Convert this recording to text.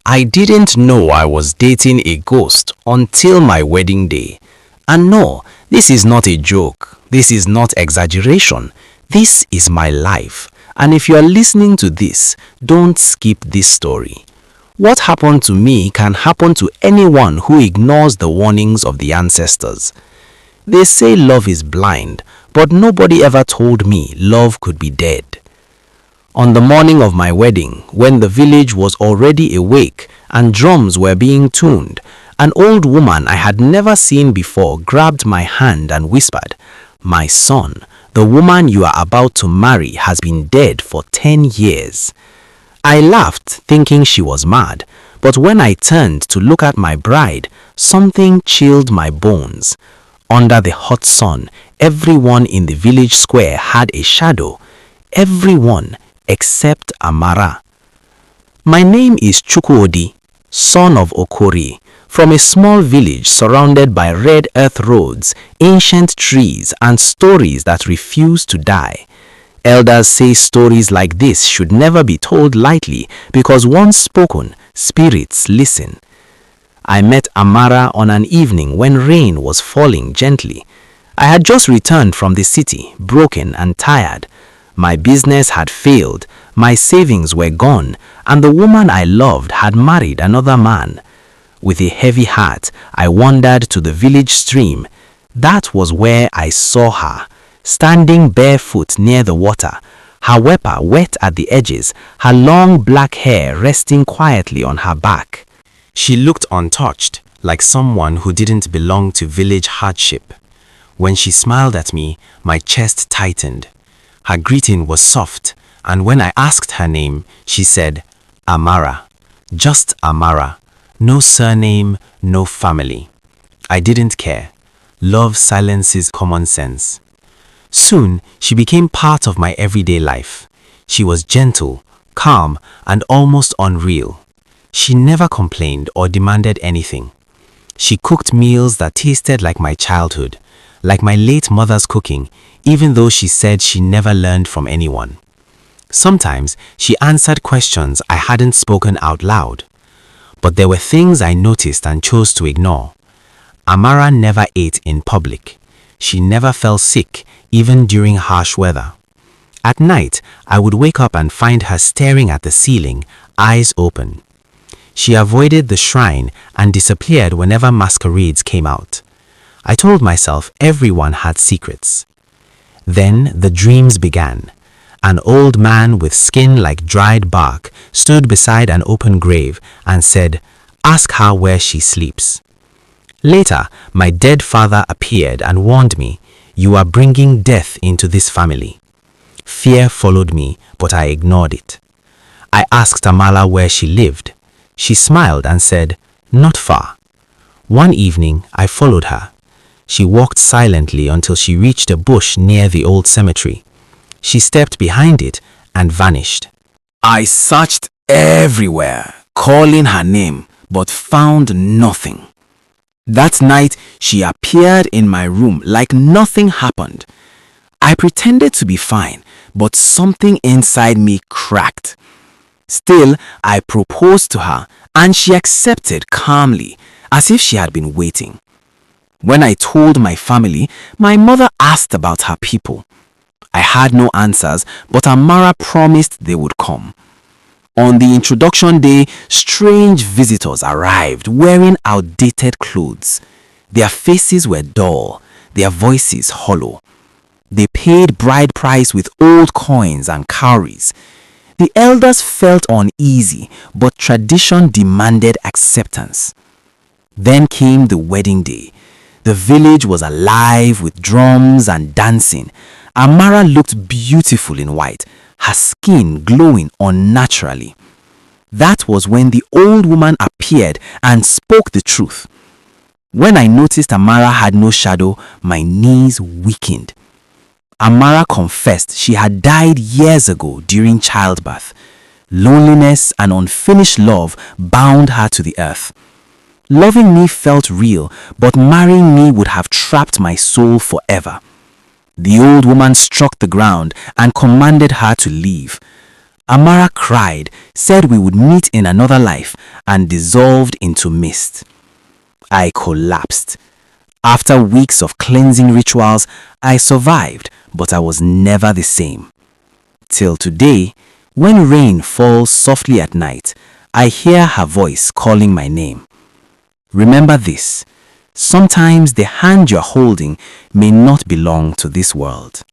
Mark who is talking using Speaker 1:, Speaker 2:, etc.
Speaker 1: I didn't know I was dating a ghost until my wedding day. And no, this is not a joke. This is not exaggeration. This is my life. And if you are listening to this, don't skip this story. What happened to me can happen to anyone who ignores the warnings of the ancestors. They say love is blind, but nobody ever told me love could be dead. On the morning of my wedding, when the village was already awake and drums were being tuned, an old woman I had never seen before grabbed my hand and whispered, "My son, the woman you are about to marry has been dead for 10 years. I laughed, thinking she was mad, but when I turned to look at my bride, something chilled my bones. Under the hot sun, everyone in the village square had a shadow. Everyone except Amara. My name is Chukwudi, son of Okori, from a small village surrounded by red earth roads, ancient trees, and stories that refuse to die. Elders say stories like this should never be told lightly because once spoken, spirits listen. I met Amara on an evening when rain was falling gently. I had just returned from the city, broken and tired. My business had failed, my savings were gone, and the woman I loved had married another man. With a heavy heart, I wandered to the village stream. That was where I saw her, standing barefoot near the water, her wepa wet at the edges, her long black hair resting quietly on her back. She looked untouched, like someone who didn't belong to village hardship. When she smiled at me, my chest tightened. Her greeting was soft, and when I asked her name, she said, "Amara, just Amara, no surname, no family." I didn't care. Love silences common sense. Soon, she became part of my everyday life. She was gentle, calm, and almost unreal. She never complained or demanded anything. She cooked meals that tasted like my childhood, like my late mother's cooking, even though she said she never learned from anyone. Sometimes, she answered questions I hadn't spoken out loud. But there were things I noticed and chose to ignore. Amara never ate in public. She never fell sick, even during harsh weather. At night, I would wake up and find her staring at the ceiling, eyes open. She avoided the shrine and disappeared whenever masquerades came out. I told myself everyone had secrets. Then the dreams began. An old man with skin like dried bark stood beside an open grave and said, "Ask her where she sleeps." Later, my dead father appeared and warned me, "You are bringing death into this family." Fear followed me, but I ignored it. I asked Amala where she lived. She smiled and said, "Not far." One evening, I followed her. She walked silently until she reached a bush near the old cemetery. She stepped behind it and vanished. I searched everywhere, calling her name, but found nothing. That night, she appeared in my room like nothing happened. I pretended to be fine, but something inside me cracked. Still, I proposed to her, and she accepted calmly, as if she had been waiting. When I told my family, my mother asked about her people. I had no answers, but Amara promised they would come. On the introduction day, strange visitors arrived wearing outdated clothes. Their faces were dull, their voices hollow. They paid bride price with old coins and cowries. The elders felt uneasy, but tradition demanded acceptance. Then came the wedding day. The village was alive with drums and dancing. Amara looked beautiful in white, her skin glowing unnaturally. That was when the old woman appeared and spoke the truth. When I noticed Amara had no shadow, my knees weakened. Amara confessed she had died years ago during childbirth. Loneliness and unfinished love bound her to the earth. Loving me felt real, but marrying me would have trapped my soul forever. The old woman struck the ground and commanded her to leave. Amara cried, said we would meet in another life, and dissolved into mist. I collapsed. After weeks of cleansing rituals, I survived, but I was never the same. Till today, when rain falls softly at night, I hear her voice calling my name. Remember this: sometimes the hand you're holding may not belong to this world.